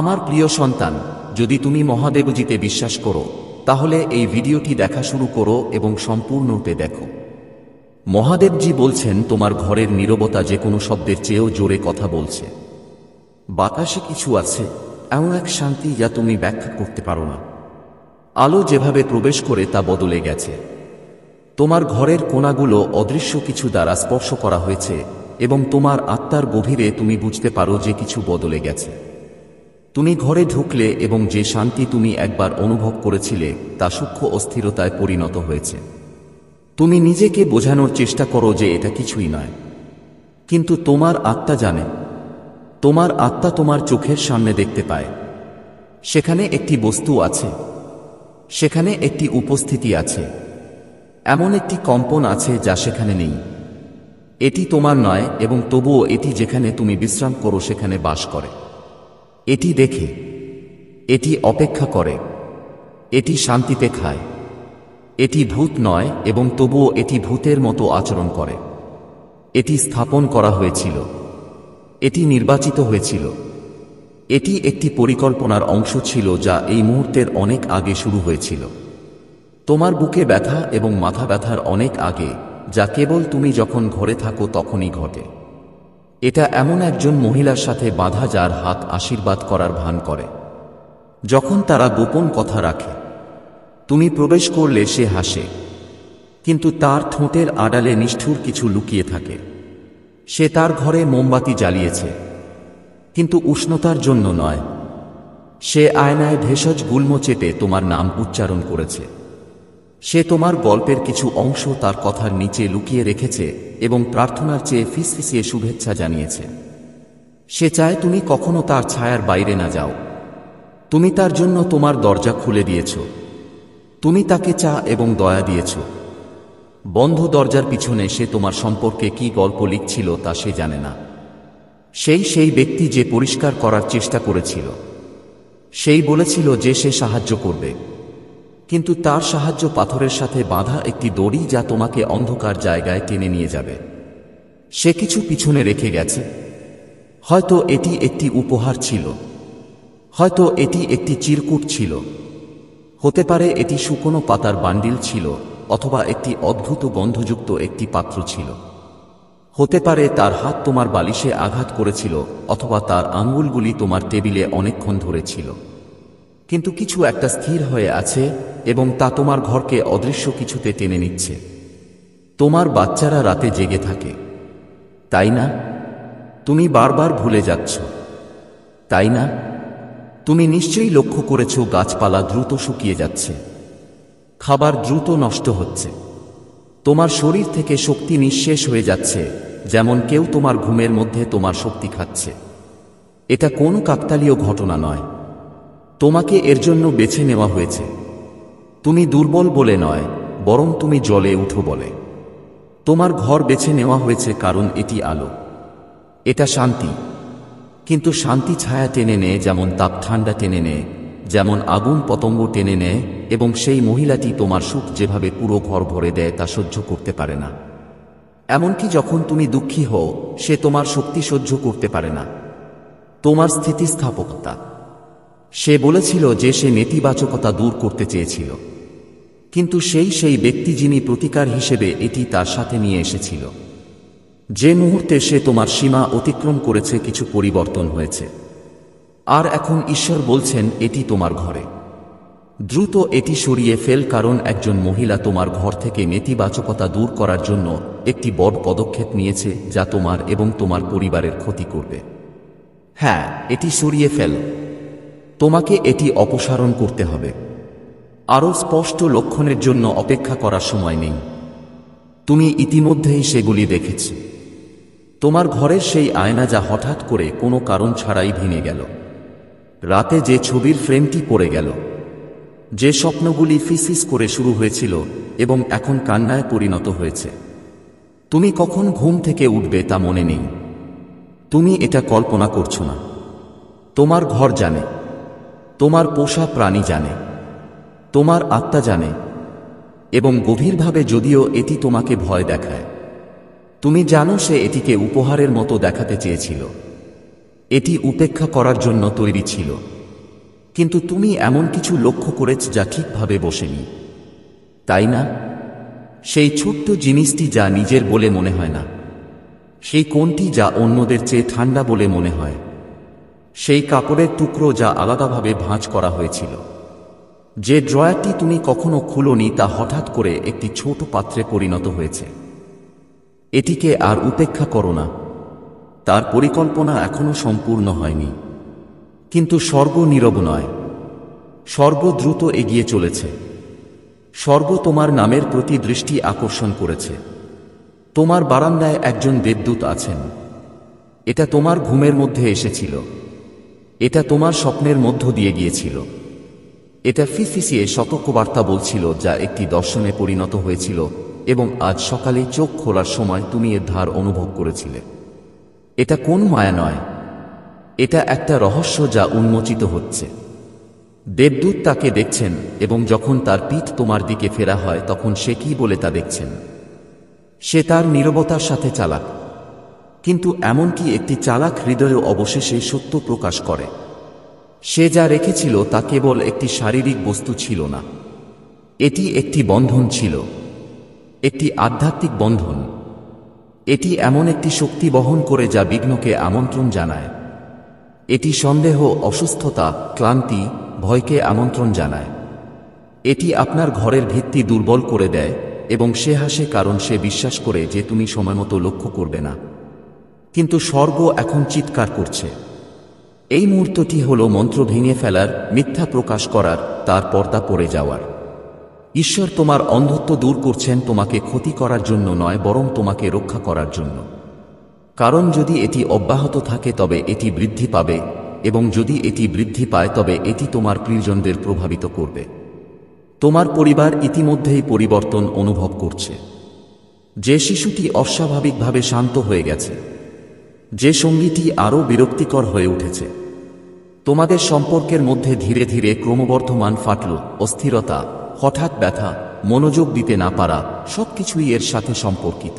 আমার প্রিয় সন্তান, যদি তুমি মহাদেবজিতে বিশ্বাস করো তাহলে এই ভিডিওটি দেখা শুরু করো এবং সম্পূর্ণরূপে দেখো। মহাদেবজি বলছেন তোমার ঘরের নীরবতা যে কোনো শব্দের চেয়েও জোরে কথা বলছে। বাতাসে কিছু আছে, এমন এক শান্তি যা তুমি ব্যাখ্যা করতে পারো না। আলো যেভাবে প্রবেশ করে তা বদলে গেছে। তোমার ঘরের কোণাগুলো অদৃশ্য কিছু দ্বারা স্পর্শ করা হয়েছে এবং তোমার আত্মার গভীরে তুমি বুঝতে পারো যে কিছু বদলে গেছে। তুমি ঘরে ঢুকলে এবং যে শান্তি তুমি একবার অনুভব করেছিলে তা সূক্ষ্ম অস্থিরতায় পরিণত হয়েছে। তুমি নিজেকে বোঝানোর চেষ্টা করো যে এটা কিছুই নয়, কিন্তু তোমার আত্মা জানে। তোমার আত্মা তোমার চোখের সামনে দেখতে পায়। সেখানে একটি বস্তু আছে, সেখানে একটি উপস্থিতি আছে, এমন একটি কম্পন আছে যা সেখানে নেই। এটি তোমার নয় এবং তবুও এটি যেখানে তুমি বিশ্রাম করো সেখানে বাস করে। এটি দেখে, এটি অপেক্ষা করে, এটি শান্তিতে খায়। এটি ভূত নয় এবং তবুও এটি ভূতের মতো আচরণ করে। এটি স্থাপন করা হয়েছিল, এটি নির্বাচিত হয়েছিল, এটি একটি পরিকল্পনার অংশ ছিল যা এই মুহূর্তের অনেক আগে শুরু হয়েছিল। তোমার বুকে ব্যথা এবং মাথা ব্যথার অনেক আগে, যা কেবল তুমি যখন ঘরে থাকো তখনই ঘটে। এটা এমন একজন মহিলার সাথে বাঁধা যার হাত আশীর্বাদ করার ভান করে। যখন তারা গোপন কথা রাখে, তুমি প্রবেশ করলে সে হাসে, কিন্তু তার ঠোঁটের আড়ালে নিষ্ঠুর কিছু লুকিয়ে থাকে। সে তার ঘরে মোমবাতি জ্বালিয়েছে, কিন্তু উষ্ণতার জন্য নয়। সে আয়নায় ভেষজ গুল্ম চেপে তোমার নাম উচ্চারণ করেছে। সে তোমার গল্পের কিছু অংশ তার কথার নিচে লুকিয়ে রেখেছে এবং প্রার্থনার চেয়ে ফিসফিসিয়ে শুভেচ্ছা জানিয়েছে। সে চায় তুমি কখনো তার ছায়ার বাইরে না যাও। তুমি তার জন্য তোমার দরজা খুলে দিয়েছ। তুমি তাকে চা এবং দয়া দিয়েছ। বন্ধ দরজার পিছনে সে তোমার সম্পর্কে কি গল্প লিখছিল তা সে জানে না। সেই ব্যক্তি যে পরিষ্কার করার চেষ্টা করেছিল। সেই বলেছিল যে সে সাহায্য করবে, কিন্তু তার সাহায্য পাথরের সাথে বাঁধা একটি দড়ি যা তোমাকে অন্ধকার জায়গায় টেনে নিয়ে যাবে। সে কিছু পিছনে রেখে গেছে। হয়তো এটি একটি উপহার ছিল, হয়তো এটি একটি চিরকুট ছিল, হতে পারে এটি শুকনো পাতার বান্ডিল ছিল, অথবা একটি অদ্ভুত গন্ধযুক্ত একটি পাত্র ছিল। হতে পারে তার হাত তোমার বালিশে আঘাত করেছিল, অথবা তার আঙ্গুলগুলি তোমার টেবিলে অনেকক্ষণ ধরে ছিল। কিন্তু কিছু একটা স্থির হয়ে আছে এবং তা তোমার ঘরকে অদৃশ্য কিছুতে টেনে নিচ্ছে। তোমার বাচ্চারা রাতে জেগে থাকে, তাই না? তুমি বারবার ভুলে যাচ্ছ, তাই না? তুমি নিশ্চয়ই লক্ষ্য করেছ গাছপালা দ্রুত শুকিয়ে যাচ্ছে, খাবার দ্রুত নষ্ট হচ্ছে, তোমার শরীর থেকে শক্তি নিঃশেষ হয়ে যাচ্ছে, যেমন কেউ তোমার ঘুমের মধ্যে তোমার শক্তি খাচ্ছে। এটা কোনো কাকতালীয় ঘটনা নয়। তোমাকে এর জন্য বেছে নেওয়া হয়েছে। তুমি দুর্বল বলে নয়, বরং তুমি জ্বলে উঠো বলে। তোমার ঘর বেছে নেওয়া হয়েছে কারণ এটি আলো, এটা শান্তি। কিন্তু শান্তি ছায়া টেনে নেয়, যেমন তাপ ঠান্ডা টেনে নেয়, যেমন আগুন পতঙ্গ টেনে নেয়। এবং সেই মহিলাটি তোমার সুখ যেভাবে পুরো ঘর ভরে দেয় তা সহ্য করতে পারে না। এমনকি যখন তুমি দুঃখী হও, সে তোমার শক্তি সহ্য করতে পারে না, তোমার স্থিতিস্থাপকতা। সে বলেছিল যে সে নেতিবাচকতা দূর করতে চেয়েছিল, কিন্তু সেই ব্যক্তি যিনি প্রতিকার হিসেবে এটি তার সাথে নিয়ে এসেছিল। যে মুহূর্তে সে তোমার সীমা অতিক্রম করেছে, কিছু পরিবর্তন হয়েছে। আর এখন ঈশ্বর বলছেন এটি তোমার ঘরে। দ্রুত এটি সরিয়ে ফেল, কারণ একজন মহিলা তোমার ঘর থেকে নেতিবাচকতা দূর করার জন্য একটি বড় পদক্ষেপ নিয়েছে যা তোমার এবং তোমার পরিবারের ক্ষতি করবে। হ্যাঁ, এটি সরিয়ে ফেল। তোমাকে এটি অপসারণ করতে হবে। আরও স্পষ্ট লক্ষণের জন্য অপেক্ষা করার সময় নেই। তুমি ইতিমধ্যেই সেগুলি দেখেছ। তোমার ঘরের সেই আয়না যা হঠাৎ করে কোনো কারণ ছাড়াই ভেঙে গেল। রাতে যে ছবির ফ্রেমটি পড়ে গেল, যে স্বপ্নগুলি ফিসফিস করে শুরু হয়েছিল এবং এখন কান্নায় পরিণত হয়েছে। তুমি কখন ঘুম থেকে উঠবে তা মনে নেই। তুমি এটা কল্পনা করছো না। তোমার ঘর জানে, তোমার পোষা প্রাণী জানে, তোমার আত্মা জানে, এবং গভীরভাবে, যদিও এটি তোমাকে ভয় দেখায়, তুমি জানো সে এটিকে উপহারের মতো দেখাতে চেয়েছিল। এটি উপেক্ষা করার জন্য তৈরি ছিল, কিন্তু তুমি এমন কিছু লক্ষ্য করেছ যা ঠিকভাবে বসেনি, তাই না? সেই ছোট্ট জিনিসটি যা নিজের বলে মনে হয় না, সেই কোণটি যা অন্যদের চেয়ে ঠান্ডা বলে মনে হয়, সেই কাপড়ের টুকরো যা আলাদাভাবে ভাঁজ করা হয়েছিল, যে ড্রয়ারটি তুমি কখনো খুলোনি তা হঠাৎ করে একটি ছোট পাত্রে পরিণত হয়েছে। এটিকে আর উপেক্ষা করো না। তার পরিকল্পনা এখনো সম্পূর্ণ হয়নি, কিন্তু স্বর্গ নীরব নয়। স্বর্গ দ্রুত এগিয়ে চলেছে। স্বর্গ তোমার নামের প্রতি দৃষ্টি আকর্ষণ করেছে। তোমার বারান্দায় একজন দেবদূত আছেন। এটা তোমার ঘুমের মধ্যে এসেছিল। এটা তোমার স্বপ্নের মধ্য দিয়ে গিয়েছিল। এটা ফিসফিসিয়ে সতর্কবার্তা বলছিল, যা একটি দর্শনে পরিণত হয়েছিল, এবং আজ সকালে চোখ খোলার সময় তুমি এর ধার অনুভব করেছিলে। এটা কোন মায়া নয়, এটা একটা রহস্য যা উন্মোচিত হচ্ছে। দেবদূত তাকে দেখছেন, এবং যখন তার পিঠ তোমার দিকে ফেরা হয় তখন সে কি বলে তা দেখছেন। সে তার নীরবতার সাথে চালাক, কিন্তু এমনকি একটি চালাক হৃদয়ও অবশেষে সত্য প্রকাশ করে। সে যা রেখেছিল তা কেবল একটি শারীরিক বস্তু ছিল না, এটি একটি বন্ধন ছিল, একটি আধ্যাত্মিক বন্ধন। এটি এমন একটি শক্তি বহন করে যা বিঘ্নকে আমন্ত্রণ জানায়। এটি সন্দেহ, অসুস্থতা, ক্লান্তি, ভয়কে আমন্ত্রণ জানায়। এটি আপনার ঘরের ভিত্তি দুর্বল করে দেয়, এবং সে হাসে কারণ সে বিশ্বাস করে যে তুমি সময়মতো লক্ষ্য করবে না। কিন্তু স্বর্গ এখন চিৎকার করছে। এই মুহূর্তটি হল মন্ত্র ভেঙে ফেলার, মিথ্যা প্রকাশ করার, তার পর্দা পড়ে যাওয়ার। ঈশ্বর তোমার অন্ধত্ব দূর করছেন, তোমাকে ক্ষতি করার জন্য নয়, বরং তোমাকে রক্ষা করার জন্য। কারণ যদি এটি অব্যাহত থাকে তবে এটি বৃদ্ধি পাবে, এবং যদি এটি বৃদ্ধি পায় তবে এটি তোমার প্রিয়জনদের প্রভাবিত করবে। তোমার পরিবার ইতিমধ্যেই পরিবর্তন অনুভব করছে। যে শিশুটি অস্বাভাবিকভাবে শান্ত হয়ে গেছে, যে সঙ্গীটি আরও বিরক্তিকর হয়ে উঠেছে, তোমাদের সম্পর্কের মধ্যে ধীরে ধীরে ক্রমবর্ধমান ফাটল, অস্থিরতা, হঠাৎ ব্যথা, মনোযোগ দিতে না পারা, সবকিছুই এর সাথে সম্পর্কিত।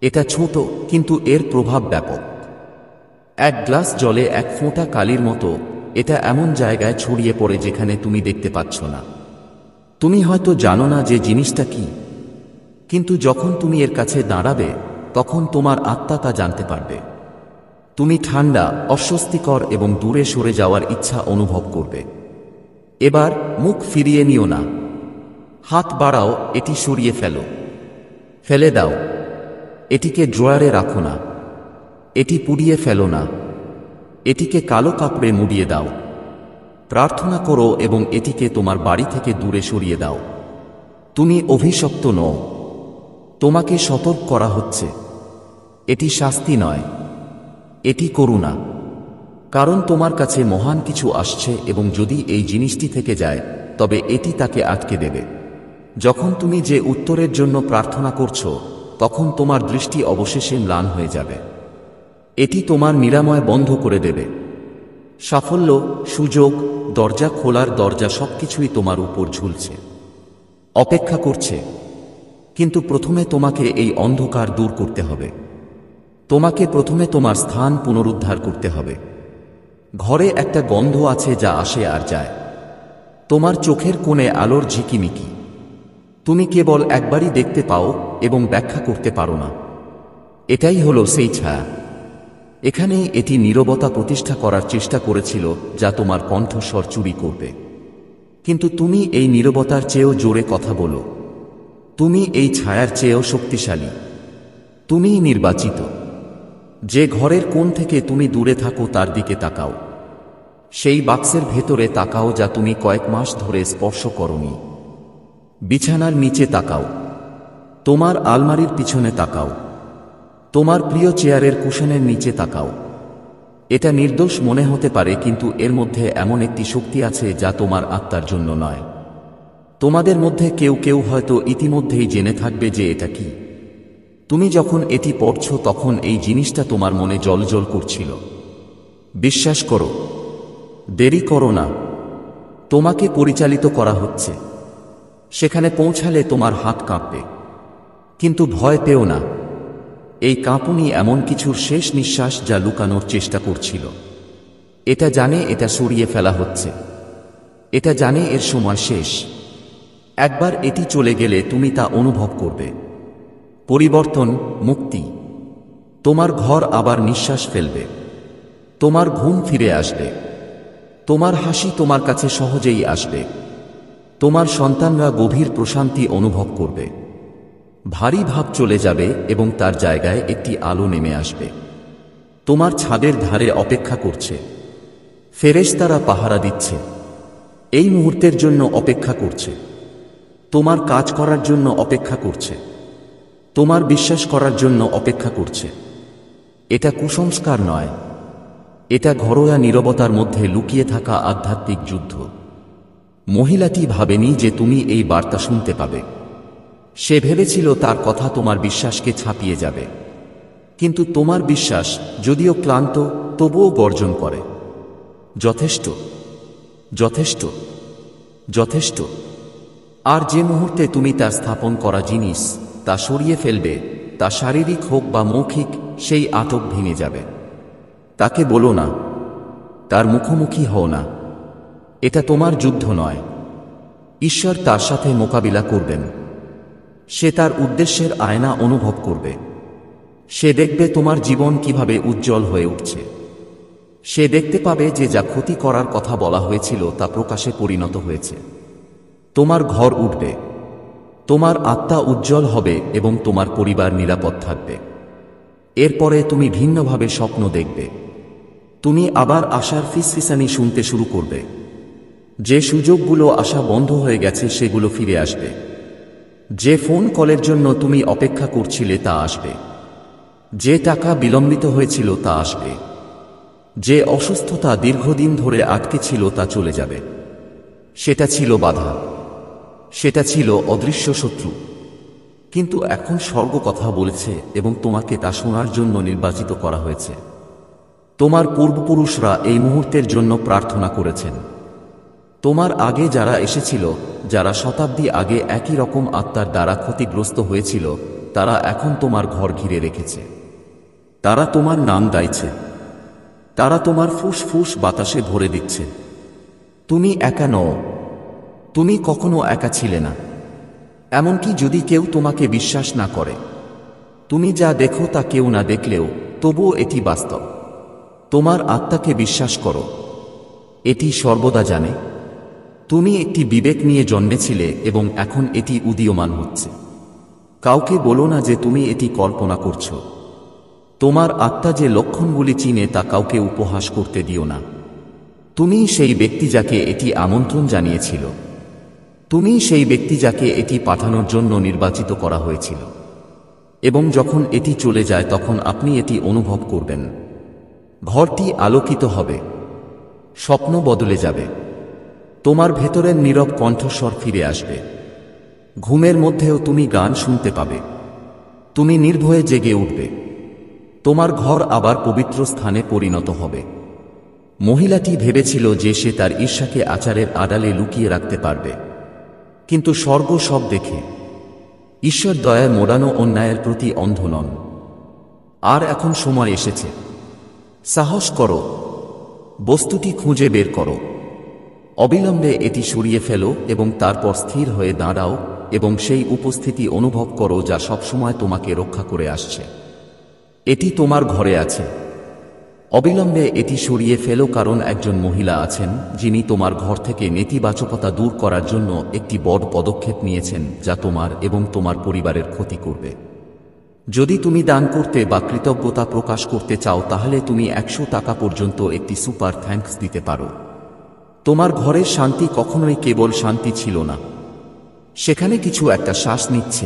এটা ছোট, কিন্তু এর প্রভাব ব্যাপক। এক গ্লাস জলে এক ফোঁটা কালির মতো, এটা এমন জায়গায় ছড়িয়ে পড়ে যেখানে তুমি দেখতে পাচ্ছ না। তুমি হয়তো জানো না যে জিনিসটা কি, কিন্তু যখন তুমি এর কাছে দাঁড়াবে তখন তোমার আত্মা তা জানতে পারবে। তুমি ঠান্ডা, অস্বস্তিকর এবং দূরে সরে যাওয়ার ইচ্ছা অনুভব করবে। এবার মুখ ফিরিয়ে নিও না। হাত বাড়াও, এটি সরিয়ে ফেলো। ফেলে দাও। এটিকে ড্রয়ারে রাখো না। এটি পুড়িয়ে ফেলো না। এটিকে কালো কাপড়ে মুড়িয়ে দাও। প্রার্থনা করো এবং এটিকে তোমার বাড়ি থেকে দূরে সরিয়ে দাও। তুমি অভিশপ্ত নও। তোমাকে সতর্ক করা হচ্ছে। এটি শাস্তি নয়, এটি করুণা। কারণ তোমার কাছে মহান কিছু আসছে, এবং যদি এই জিনিসটি থেকে যায় তবে এটি তাকে আটকে দেবে। যখন তুমি যে উত্তরের জন্য প্রার্থনা করছো তখন তোমার দৃষ্টি অবশেষে ম্লান হয়ে যাবে। এটি তোমার নিরাময় বন্ধ করে দেবে। সাফল্য, সুযোগ, দরজা খোলার দরজা সবকিছুই তোমার উপর ঝুলছে, অপেক্ষা করছে। কিন্তু প্রথমে তোমাকে এই অন্ধকার দূর করতে হবে। তোমাকে প্রথমে তোমার স্থান পুনরুদ্ধার করতে হবে। ঘরে একটা গন্ধ আছে যা আসে আর যায়। তোমার চোখের কোণে আলোর ঝিকিমিকি। তুমি কেবল একবারই দেখতে পাও এবং ব্যাখ্যা করতে পারো না। এটাই হলো সেই ছায়া। এখানেই এটি নীরবতা প্রতিষ্ঠা করার চেষ্টা করেছিল, যা তোমার কণ্ঠস্বর চুরি করবে। কিন্তু তুমি এই নীরবতার চেয়েও জোরে কথা বলো। তুমি এই ছায়ার চেয়েও শক্তিশালী। তুমিই নির্বাচিত। যে ঘরের কোণ থেকে তুমি দূরে থাকো তার দিকে তাকাও। সেই বাক্সের ভেতরে তাকাও যা তুমি কয়েক মাস ধরে স্পর্শ করোনি। বিছানার নিচে তাকাও। তোমার আলমারির পিছনে তাকাও। তোমার প্রিয় চেয়ারের কুশনের নিচে তাকাও। এটা নির্দোষ মনে হতে পারে, কিন্তু এর মধ্যে এমন একটি শক্তি আছে যা তোমার আত্মার জন্য নয়। তোমাদের মধ্যে কেউ কেউ হয়তো ইতিমধ্যেই জেনে থাকবে যে এটা কি। তুমি যখন এটি পড়ছ তখন এই জিনিসটা তোমার মনে জ্বলজ্বল করছিল। বিশ্বাস করো, দেরি করো না। তোমাকে পরিচালিত করা হচ্ছে। সেখানে পৌঁছালে তোমার হাত কাঁপবে, কিন্তু ভয় পেও না। এই কাঁপুনি এমন কিছুর শেষ নিঃশ্বাস যা লুকানোর চেষ্টা করছিল। এটা জানে এটা সরিয়ে ফেলা হচ্ছে। এটা জানে এর সময় শেষ। একবার এটি চলে গেলে তুমি তা অনুভব করবে। পরিবর্তন, মুক্তি। তোমার ঘর আবার নিঃশ্বাস ফেলবে। তোমার ঘুম ফিরে আসবে। তোমার হাসি তোমার কাছে সহজেই আসবে। তোমার সন্তানরা গভীর প্রশান্তি অনুভব করবে। ভারী ভাব চলে যাবে এবং তার জায়গায় একটি আলো নেমে আসবে। তোমার ছাদের ধারে অপেক্ষা করছে। ফেরেশতারা পাহারা দিচ্ছে। এই মুহূর্তের জন্য অপেক্ষা করছে। তোমার কাজ করার জন্য অপেক্ষা করছে। তোমার বিশ্বাস করার জন্য অপেক্ষা করছে। এটা কুসংস্কার নয়। এটা ঘরোয়া নীরবতার মধ্যে লুকিয়ে থাকা আধ্যাত্মিক যুদ্ধ। মহিলাটি ভাবেনি যে তুমি এই বার্তা শুনতে পাবে। সে ভেবেছিল তার কথা তোমার বিশ্বাসকে ছাপিয়ে যাবে। কিন্তু তোমার বিশ্বাস, যদিও ক্লান্ত, তবুও গর্জন করে, যথেষ্ট, যথেষ্ট, যথেষ্ট। আর যে মুহূর্তে তুমি তা স্থাপন করা জিনিস তা সরিয়ে ফেলবে, তা শারীরিক হোক বা মৌখিক, সেই আটক ভেঙে যাবে। তাকে বলো না, তার মুখোমুখি হও না। এটা তোমার যুদ্ধ নয়। ঈশ্বর তার সাথে মোকাবিলা করবেন। সে তার উদ্দেশ্যের আয়না অনুভব করবে। সে দেখবে তোমার জীবন কিভাবে উজ্জ্বল হয়ে উঠছে। সে দেখতে পাবে যে যা ক্ষতি করার কথা বলা হয়েছিল তা প্রকাশে পরিণত হয়েছে। তোমার ঘর উঠবে। তোমার আত্মা উজ্জ্বল হবে এবং তোমার পরিবার নিরাপদ থাকবে। এরপরে তুমি ভিন্নভাবে স্বপ্ন দেখবে। তুমি আবার আশার ফিসফিসানি শুনতে শুরু করবে। যে সুযোগগুলো আসা বন্ধ হয়ে গেছে সেগুলো ফিরে আসবে। যে ফোন কলের জন্য তুমি অপেক্ষা করছিলে তা আসবে। যে টাকা বিলম্বিত হয়েছিল তা আসবে। যে অসুস্থতা দীর্ঘদিন ধরে আটকে ছিল তা চলে যাবে। সেটা ছিল বাধা। সেটা ছিল অদৃশ্য শত্রু। কিন্তু এখন স্বর্গ কথা বলেছে এবং তোমাকে তা শোনার জন্য নির্বাচিত করা হয়েছে। তোমার পূর্বপুরুষরা এই মুহূর্তের জন্য প্রার্থনা করেছেন। তোমার আগে যারা এসেছিল, যারা শতাব্দী আগে একই রকম আত্মার দ্বারা ক্ষতিগ্রস্ত হয়েছিল, তারা এখন তোমার ঘর ঘিরে রেখেছে। তারা তোমার নাম গাইছে। তারা তোমার ফুসফুস বাতাসে ভরে দিচ্ছে। তুমি একা নও। তুমি কখনো একা ছিলে না। এমনকি যদি কেউ তোমাকে বিশ্বাস না করে, তুমি যা দেখো তা কেউ না দেখলেও, তবুও এটি বাস্তব। তোমার আত্মাকে বিশ্বাস করো। এটি সর্বদা জানে। তুমি একটি বিবেক নিয়ে জন্মেছিলে এবং এখন এটি উদীয়মান হচ্ছে। কাউকে বলো না যে তুমি এটি কল্পনা করছো। তোমার আত্মা যে লক্ষণগুলি চিনে তা কাউকে উপহাস করতে দিও না। তুমি সেই ব্যক্তি যাকে এটি আমন্ত্রণ জানিয়েছিল। তুমি সেই ব্যক্তি যাকে এটি পাঠানোর জন্য নির্বাচিত করা হয়েছিল। এবং যখন এটি চলে যায় তখন আপনি এটি অনুভব করবেন। ঘরটি আলোকিত হবে। স্বপ্ন বদলে যাবে। তোমার ভেতরের নীরব কণ্ঠস্বর ফিরে আসবে। ঘুমের মধ্যেও তুমি গান শুনতে পাবে। তুমি নির্ভয়ে জেগে উঠবে। তোমার ঘর আবার পবিত্র স্থানে পরিণত হবে। মহিলাটি ভেবেছিল যে সে তার ঈর্ষাকে আচারের আড়ালে লুকিয়ে রাখতে পারবে। কিন্তু স্বর্গ সব দেখে। ঈশ্বর দয়ায় মোড়ানো অন্যায়ের প্রতি অন্ধ নন। আর এখন সময় এসেছে। সাহস করো। বস্তুটি খুঁজে বের করো। অবিলম্বে এটি সরিয়ে ফেলো এবং তারপর স্থির হয়ে দাঁড়াও এবং সেই উপস্থিতি অনুভব করো যা সবসময় তোমাকে রক্ষা করে আসছে। এটি তোমার ঘরে আছে। অবিলম্বে এটি সরিয়ে ফেলো, কারণ একজন মহিলা আছেন যিনি তোমার ঘর থেকে নেতিবাচকতা দূর করার জন্য একটি বড় পদক্ষেপ নিয়েছেন যা তোমার এবং তোমার পরিবারের ক্ষতি করবে। যদি তুমি দান করতে বা কৃতজ্ঞতা প্রকাশ করতে চাও তাহলে তুমি 100 টাকা পর্যন্ত একটি সুপার থ্যাঙ্কস দিতে পারো। তোমার ঘরের শান্তি কখনোই কেবল শান্তি ছিল না। সেখানে কিছু একটা শ্বাস নিচ্ছে।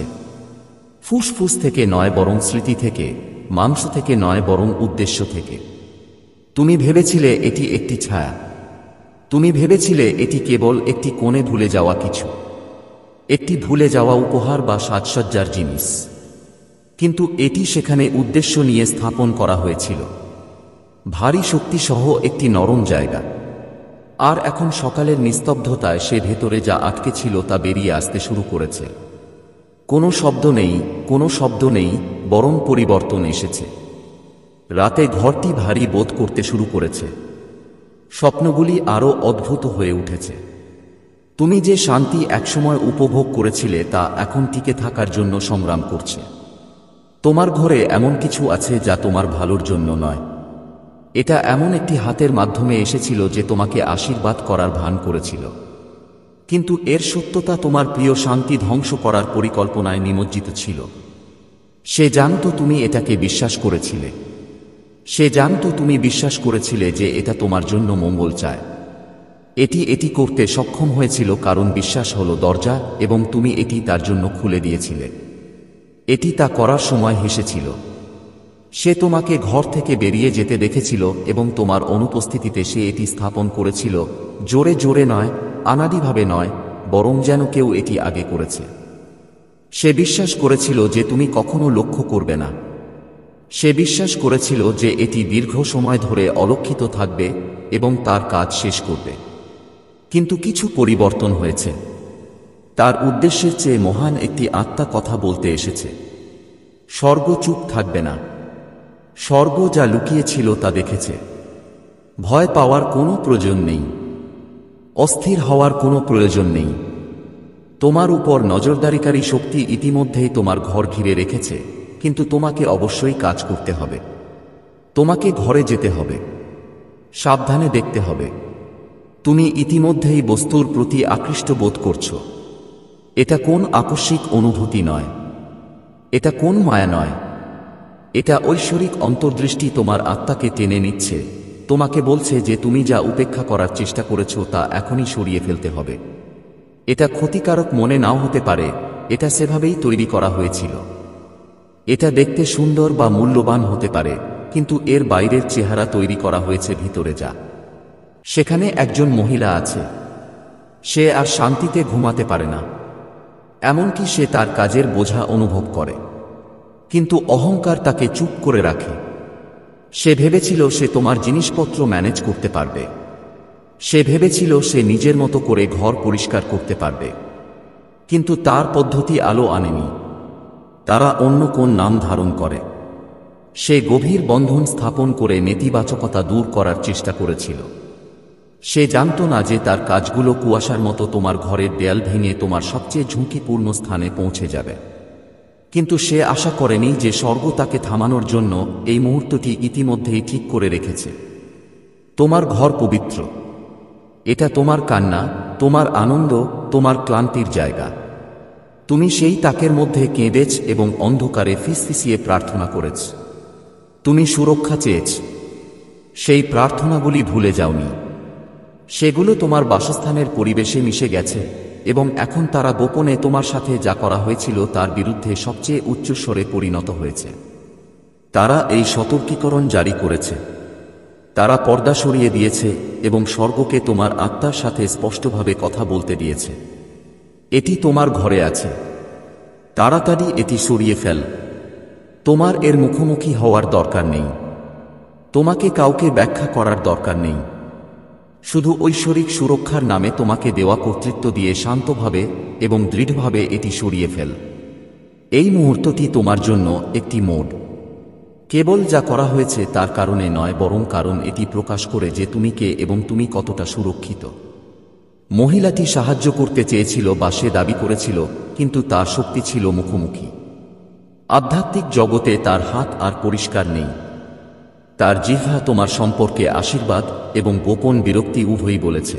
ফুসফুস থেকে নয় বরং স্মৃতি থেকে, মাংস থেকে নয় বরং উদ্দেশ্য থেকে। তুমি ভেবেছিলে এটি একটি ছায়া। তুমি ভেবেছিলে এটি কেবল একটি কোণে ভুলে যাওয়া কিছু, একটি ভুলে যাওয়া উপহার বা সাজসজ্জার জিনিস। কিন্তু এটি সেখানে উদ্দেশ্য নিয়ে স্থাপন করা হয়েছিল। ভারী শক্তি সহ একটি নরম জায়গা। আর এখন সকালের নিস্তব্ধতায় সে ভেতরে যা আটকে ছিল তা বেরিয়ে আসতে শুরু করেছে। কোনো শব্দ নেই, কোনো শব্দ নেই, বরং পরিবর্তন এসেছে। রাতে ঘরটি ভারী বোধ করতে শুরু করেছে। স্বপ্নগুলি আরও অদ্ভুত হয়ে উঠেছে। তুমি যে শান্তি একসময় উপভোগ করেছিলে তা এখন টিকে থাকার জন্য সংগ্রাম করছে। তোমার ঘরে এমন কিছু আছে যা তোমার ভালোর জন্য নয়। এটা এমন একটি হাতের মাধ্যমে এসেছিল যে তোমাকে আশীর্বাদ করার ভান করেছিল, কিন্তু এর সত্যতা তোমার প্রিয় শান্তি ধ্বংস করার পরিকল্পনায় নিমজ্জিত ছিল। সে জানত তুমি এটাকে বিশ্বাস করেছিলে। সে জানত তুমি বিশ্বাস করেছিলে যে এটা তোমার জন্য মঙ্গল চায়। এটি করতে সক্ষম হয়েছিল কারণ বিশ্বাস হলো দরজা এবং তুমি এটি তার জন্য খুলে দিয়েছিলে। এটি তা করার সময় হেসেছিল। সে তোমাকে ঘর থেকে বেরিয়ে যেতে দেখেছিল এবং তোমার অনুপস্থিতিতে সে এটি স্থাপন করেছিল, জোরে জোরে নয়, আনাড়িভাবে নয়, বরং যেন কেউ এটি আগে করেছে। সে বিশ্বাস করেছিল যে তুমি কখনো লক্ষ্য করবে না। সে বিশ্বাস করেছিল যে এটি দীর্ঘ সময় ধরে অলক্ষিত থাকবে এবং তার কাজ শেষ করবে। কিন্তু কিছু পরিবর্তন হয়েছে। তার উদ্দেশ্যের চেয়ে মহান একটি আত্মা কথা বলতে এসেছে। স্বর্গ চুপ থাকবে না। স্বর্গ যা লুকিয়েছিল তা দেখেছে। ভয় পাওয়ার কোনো প্রয়োজন নেই। অস্থির হওয়ার কোনো প্রয়োজন নেই। তোমার উপর নজরদারিকারী শক্তি ইতিমধ্যেই তোমার ঘর ঘিরে রেখেছে, কিন্তু তোমাকে অবশ্যই কাজ করতে হবে। তোমাকে ঘরে যেতে হবে। সাবধানে দেখতে হবে। তুমি ইতিমধ্যেই বস্তুর প্রতি আকৃষ্ট বোধ করছো। এটা কোন আকস্মিক অনুভূতি নয়। এটা কোন মায়া নয়। এটা ঐশ্বরিক অন্তর্দৃষ্টি তোমার আত্মাকে টেনে নিচ্ছে, তোমাকে বলছে যে তুমি যা উপেক্ষা করার চেষ্টা করেছ তা এখনই সরিয়ে ফেলতে হবে। এটা ক্ষতিকারক মনে নাও হতে পারে, এটা সেভাবেই তৈরি করা হয়েছিল। এটা দেখতে সুন্দর বা মূল্যবান হতে পারে, কিন্তু এর বাইরের চেহারা তৈরি করা হয়েছে ভিতরে যা। সেখানে একজন মহিলা আছে। সে আর শান্তিতে ঘুমাতে পারে না। এমনকি সে তার কাজের বোঝা অনুভব করে, কিন্তু অহংকার তাকে চুপ করে রাখে। সে ভেবেছিল সে তোমার জিনিসপত্র ম্যানেজ করতে পারবে। সে ভেবেছিল সে নিজের মতো করে ঘর পরিষ্কার করতে পারবে, কিন্তু তার পদ্ধতি আলো আনেনি। তারা অন্য কোন নাম ধারণ করে। সে গভীর বন্ধন স্থাপন করে নেতিবাচকতা দূর করার চেষ্টা করেছিল। সে জানত না যে তার কাজগুলো কুয়াশার মতো তোমার ঘরের দেয়াল ভেঙে তোমার সবচেয়ে ঝুঁকিপূর্ণ স্থানে পৌঁছে যাবে। কিন্তু সে আশা করেনি যে স্বর্গ তাকে থামানোর জন্য এই মুহূর্তটি ইতিমধ্যেই ঠিক করে রেখেছে। তোমার ঘর পবিত্র। এটা তোমার কান্না, তোমার আনন্দ, তোমার ক্লান্তির জায়গা। তুমি সেই তাকের মধ্যে কেঁদেছ এবং অন্ধকারে ফিসফিসিয়ে প্রার্থনা করেছ। তুমি সুরক্ষা চেয়েছ। সেই প্রার্থনাগুলি ভুলে যাওনি। সেগুলো তোমার বাসস্থানের পরিবেশে মিশে গেছে এবং এখন তারা গোপনে তোমার সাথে যা করা হয়েছিল তার বিরুদ্ধে সবচেয়ে উচ্চস্বরে পরিণত হয়েছে। তারা এই সতর্কীকরণ জারি করেছে। তারা পর্দা সরিয়ে দিয়েছে এবং স্বর্গকে তোমার আত্মার সাথে স্পষ্টভাবে কথা বলতে দিয়েছে। এটি তোমার ঘরে আছে। তাড়াতাড়ি এটি সরিয়ে ফেল। তোমার এর মুখোমুখি হওয়ার দরকার নেই। তোমাকে কাউকে ব্যাখ্যা করার দরকার নেই। শুধু ঐশ্বরিক সুরক্ষার নামে তোমাকে দেওয়া কর্তৃত্ব দিয়ে শান্তভাবে এবং দৃঢ়ভাবে এটি সরিয়ে ফেল। এই মুহূর্তটি তোমার জন্য একটি মোড। কেবল যা করা হয়েছে তার কারণে নয়, বরং কারণ এটি প্রকাশ করে যে তুমি কে এবং তুমি কতটা সুরক্ষিত। মহিলাটি সাহায্য করতে চেয়েছিল বা সে দাবি করেছিল, কিন্তু তার শক্তি ছিল মুখোমুখি। আধ্যাত্মিক জগতে তার হাত আর পরিষ্কার নেই। তার জিহ্বা তোমার সম্পর্কে আশীর্বাদ এবং গোপন বিরক্তি উভয়ই বলেছে।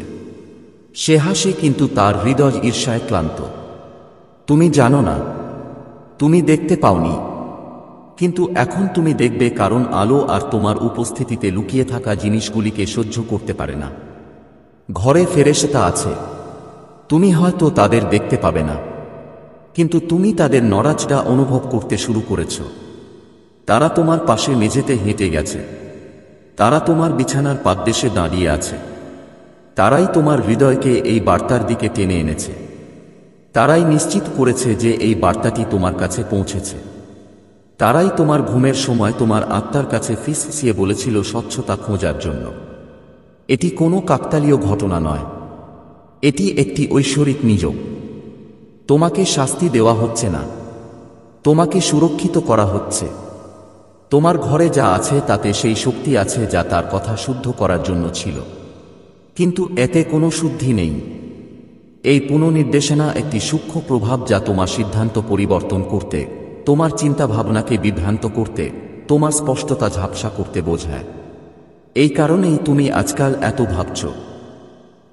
সে হাসে, কিন্তু তার হৃদয় ঈর্ষায় ক্লান্ত। তুমি জানো না, তুমি দেখতে পাওনি, কিন্তু এখন তুমি দেখবে, কারণ আলো আর তোমার উপস্থিতিতে লুকিয়ে থাকা জিনিসগুলিকে সহ্য করতে পারে না। ঘরে ফেরেশতা আছে। তুমি হয়তো তাদের দেখতে পাবে না, কিন্তু তুমি তাদের নড়াচড়া অনুভব করতে শুরু করেছ। তারা তোমার পাশে মেঝেতে হেঁটে গেছে। তারা তোমার বিছানার পাদদেশে দাঁড়িয়ে আছে। তারাই তোমার হৃদয়কে এই বার্তার দিকে টেনে এনেছে। তারাই নিশ্চিত করেছে যে এই বার্তাটি তোমার কাছে পৌঁছেছে। তারাই তোমার ঘুমের সময় তোমার আত্মার কাছে ফিসফিসিয়ে বলেছিল স্বচ্ছতা খোঁজার জন্য। এটি কোনো কাকতালীয় ঘটনা নয়। এটি একটি ঐশ্বরিক নিযোগ। তোমাকে শাস্তি দেওয়া হচ্ছে না। তোমাকে সুরক্ষিত করা হচ্ছে। তোমার ঘরে যা আছে তাতে সেই শক্তি আছে যা তার কথা শুদ্ধ করার জন্য ছিল, কিন্তু এতে কোনো শুদ্ধি নেই। এই পুনর্নির্দেশনা একটি সূক্ষ্ম প্রভাব যা তোমার সিদ্ধান্ত পরিবর্তন করতে, তোমার চিন্তাভাবনাকে বিভ্রান্ত করতে, তোমার স্পষ্টতা ঝাপসা করতে বোঝায়। এই কারণেই তুমি আজকাল এত ভাবছ।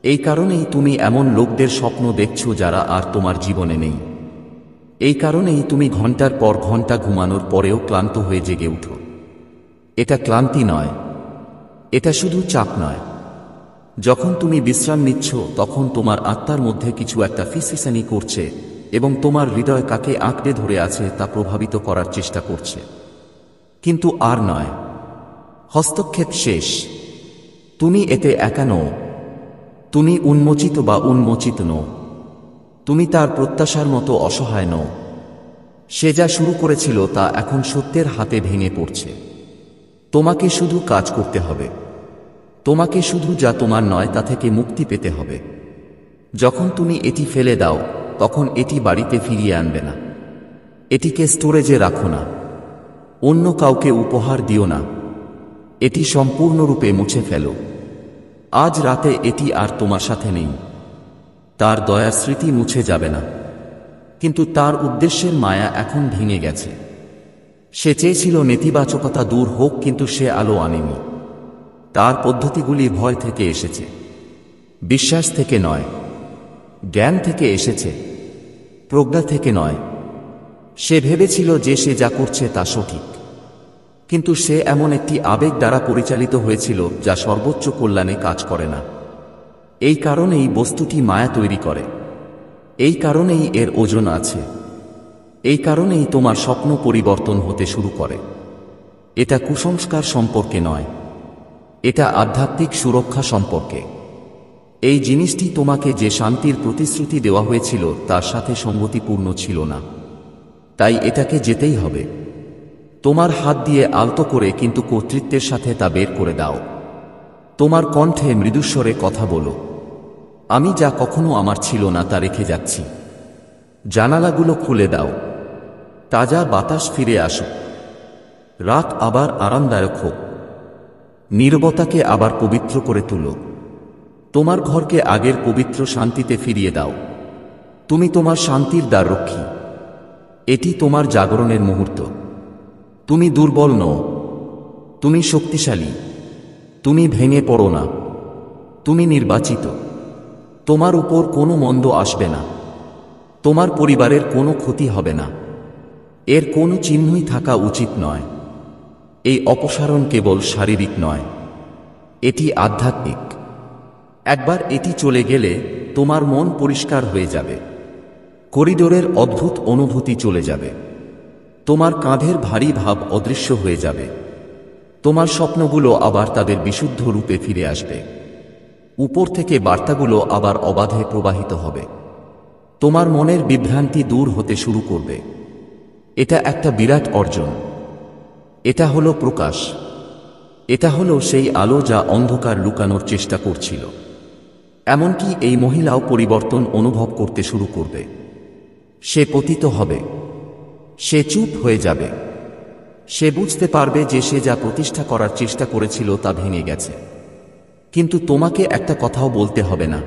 এই কারণেই তুমি এমন লোকদের স্বপ্ন দেখছ যারা আর তোমার জীবনে নেই। এই কারণেই তুমি ঘন্টার পর ঘন্টা ঘুমানোর পরেও ক্লান্ত হয়ে জেগে উঠো। এটা ক্লান্তি নয়, এটা শুধু চাপ নয়। যখন তুমি বিশ্রাম নিচ্ছ তখন তোমার আত্মার মধ্যে কিছু একটা ফিসফিসানি করছে এবং তোমার হৃদয় কাকে আঁকড়ে ধরে আছে তা প্রভাবিত করার চেষ্টা করছে, কিন্তু আর নয়। হস্তক্ষেপ শেষ। তুমি এতে একা নও। তুমি উন্মোচিত বা উন্মোচিত নও। তুমি তার প্রত্যাশার মতো অসহায় নও। সে যা শুরু করেছিল তা এখন সত্যের হাতে ভেঙে পড়ছে। তোমাকে শুধু কাজ করতে হবে। তোমাকে শুধু যা তোমার নয় তা থেকে মুক্তি পেতে হবে। যখন তুমি এটি ফেলে দাও তখন এটি বাড়িতে ফিরিয়ে আনবে না। এটিকে স্টোরেজে রাখো না। অন্য কাউকে উপহার দিও না। এটি সম্পূর্ণরূপে মুছে ফেলো। আজ রাতে এটি আর তোমার সাথে নেই। তার দয়ার স্মৃতি মুছে যাবে না, কিন্তু তার উদ্দেশ্যের মায়া এখন ভেঙে গেছে। সে চেয়েছিল নেতিবাচকতা দূর হোক, কিন্তু সে আলো আনেনি। তার পদ্ধতিগুলি ভয় থেকে এসেছে, বিশ্বাস থেকে নয়। জ্ঞান থেকে এসেছে, প্রজ্ঞা থেকে নয়। সে ভেবেছিল যে সে যা করছে তা সঠিক, কিন্তু সে এমন একটি আবেগ দ্বারা পরিচালিত হয়েছিল যা সর্বোচ্চ কল্যাণে কাজ করে না। এই কারণেই বস্তুটি মায়া তৈরি করে। এই কারণেই এর ওজন আছে। এই কারণেই তোমার স্বপ্ন পরিবর্তন হতে শুরু করে। এটা কুসংস্কার সম্পর্কে নয়, এটা আধ্যাত্মিক সুরক্ষা সম্পর্কে। এই জিনিসটি তোমাকে যে শান্তির প্রতিশ্রুতি দেওয়া হয়েছিল তার সাথে সঙ্গতিপূর্ণ ছিল না, তাই এটাকে যেতেই হবে। তোমার হাত দিয়ে আলতো করে কিন্তু কর্তৃত্বের সাথে তা বের করে দাও। তোমার কণ্ঠে মৃদুস্বরে কথা বলো, আমি যা কখনো আমার ছিল না তা রেখে যাচ্ছি। জানালাগুলো খুলে দাও, তাজা বাতাস ফিরে আসুক। রাত আবার আরামদায়ক হোক। নীরবতাকে আবার পবিত্র করে তুলো। তোমার ঘরকে আগের পবিত্র শান্তিতে ফিরিয়ে দাও। তুমি তোমার শান্তির দ্বাররক্ষী। এটি তোমার জাগরণের মুহূর্ত। তুমি দুর্বল নও, তুমি শক্তিশালী। তুমি ভেঙে পড়ো না। তুমি নির্বাচিত। তোমার উপর কোনো মন্দ আসবে না। তোমার পরিবারের কোনো ক্ষতি হবে না। এর কোনো চিহ্নই থাকা উচিত নয়। এই অপসারণ কেবল শারীরিক নয়, এটি আধ্যাত্মিক। একবার এটি চলে গেলে তোমার মন পরিষ্কার হয়ে যাবে। করিডোরের অদ্ভুত অনুভূতি চলে যাবে। তোমার কাঁধের ভারী ভাব অদৃশ্য হয়ে যাবে। তোমার স্বপ্নগুলো আবার তাদের বিশুদ্ধ রূপে ফিরে আসবে। উপর থেকে বার্তাগুলো আবার অবাধে প্রবাহিত হবে। তোমার মনের বিভ্রান্তি দূর হতে শুরু করবে। এটা একটা বিরাট অর্জন। এটা হলো প্রকাশ। এটা হলো সেই আলো যা অন্ধকার লুকানোর চেষ্টা করছিল। এমনকি এই মহিলাও পরিবর্তন অনুভব করতে শুরু করবে। সে পতিত হবে। সে চুপ হয়ে যাবে। সে বুঝতে পারবে যে সে যা প্রতিষ্ঠা করার চেষ্টা করেছিল তা ভেঙে গেছে। কিন্তু তোমাকে একটা কথাও বলতে হবে না।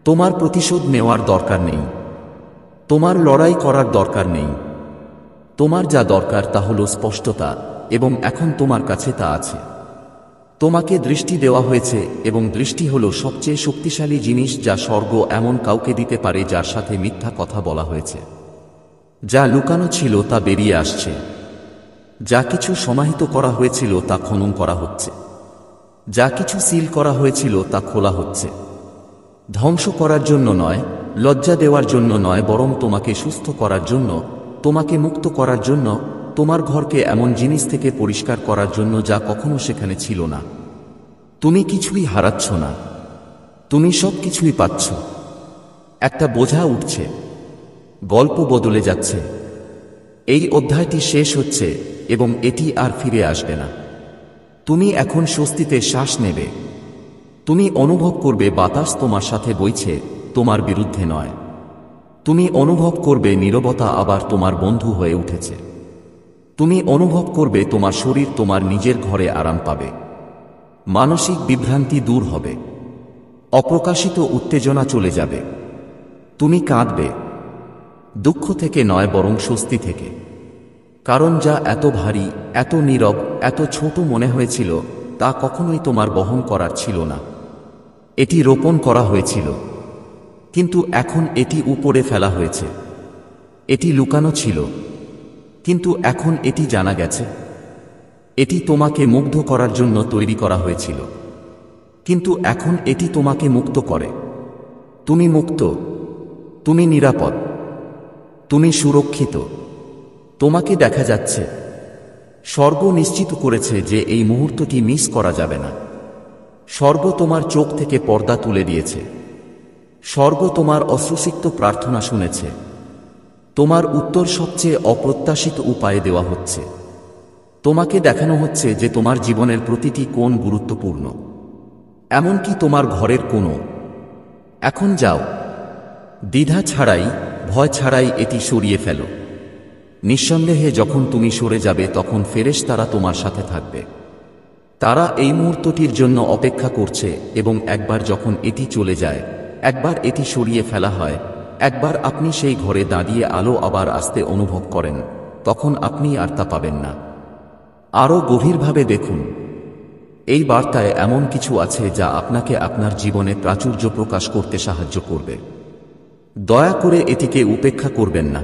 তোমার প্রতিশোধ নেওয়ার দরকার নেই। তোমার লড়াই করার দরকার নেই। তোমার যা দরকার তা হলো স্পষ্টতা, এবং এখন তোমার কাছে তা আছে। তোমাকে দৃষ্টি দেওয়া হয়েছে, এবং দৃষ্টি হলো সবচেয়ে শক্তিশালী জিনিস যা স্বর্গ এমন কাউকে দিতে পারে যার সাথে মিথ্যা কথা বলা হয়েছে। যা লুকানো ছিল তা বেরিয়ে আসছে। যা কিছু সমাহিত করা হয়েছিল তা খনন করা হচ্ছে। যা কিছু সিল করা হয়েছিল তা খোলা হচ্ছে। ধ্বংস করার জন্য নয়, লজ্জা দেওয়ার জন্য নয়, বরং তোমাকে সুস্থ করার জন্য, তোমাকে মুক্ত করার জন্য, তোমার ঘরকে এমন জিনিস থেকে পরিষ্কার করার জন্য যা কখনো সেখানে ছিল না। তুমি কিছুই হারাচ্ছ না, তুমি সব কিছুই পাচ্ছ। একটা বোঝা উঠছে। গল্প বদলে যাচ্ছে। এই অধ্যায়টি শেষ হচ্ছে এবং এটি আর ফিরে আসবে না। তুমি এখন স্বস্তিতে শ্বাস নেবে। তুমি অনুভব করবে বাতাস তোমার সাথে বইছে, তোমার বিরুদ্ধে নয়। তুমি অনুভব করবে নীরবতা আবার তোমার বন্ধু হয়ে উঠেছে। তুমি অনুভব করবে তোমার শরীর তোমার নিজের ঘরে আরাম পাবে। মানসিক বিভ্রান্তি দূর হবে। অপ্রকাশিত উত্তেজনা চলে যাবে। তুমি কাঁদবে, দুঃখ থেকে নয় বরং স্বস্তি থেকে। কারণ যা এত ভারী, এত নীরব, এত ছোট মনে হয়েছিল তা কখনোই তোমার বহন করার ছিল না। এটি রোপণ করা হয়েছিল, কিন্তু এখন এটি উপরে ফেলা হয়েছে। এটি লুকানো ছিল, কিন্তু এখন এটি জানা গেছে। এটি তোমাকে মুগ্ধ করার জন্য তৈরি করা হয়েছিল, কিন্তু এখন এটি তোমাকে মুক্ত করে। তুমি মুক্ত, তুমি নিরাপদ, তুমি সুরক্ষিত। তোমাকে দেখা যাচ্ছে। স্বর্গ নিশ্চিত করেছে যে এই মুহূর্তটি মিস করা যাবে না। স্বর্গ তোমার চোখ থেকে পর্দা তুলে দিয়েছে। স্বর্গ তোমার অশ্রুসিক্ত প্রার্থনা শুনেছে। তোমার উত্তর সবচেয়ে অপ্রত্যাশিত উপায়ে দেওয়া হচ্ছে। তোমাকে দেখানো হচ্ছে যে তোমার জীবনের প্রতিটি কোণ গুরুত্বপূর্ণ, এমনকি তোমার ঘরের কোণও। এখন যাও, দ্বিধা ছাড়াই, ভয় ছাড়াই এটি সরিয়ে ফেলো। নিঃসন্দেহে যখন তুমি সরে যাবে তখন ফেরেশতারা তোমার সাথে থাকবে। তারা এই মুহূর্তটির জন্য অপেক্ষা করছে এবং একবার যখন এটি চলে যায়, একবার এটি সরিয়ে ফেলা হয়, একবার আপনি সেই ঘরে দাঁড়িয়ে আলো আবার আসতে অনুভব করেন, তখন আপনি আর তা পাবেন না। আরও গভীরভাবে দেখুন। এই বার্তায় এমন কিছু আছে যা আপনাকে আপনার জীবনে প্রাচুর্য প্রকাশ করতে সাহায্য করবে। দয়া করে এটিকে উপেক্ষা করবেন না।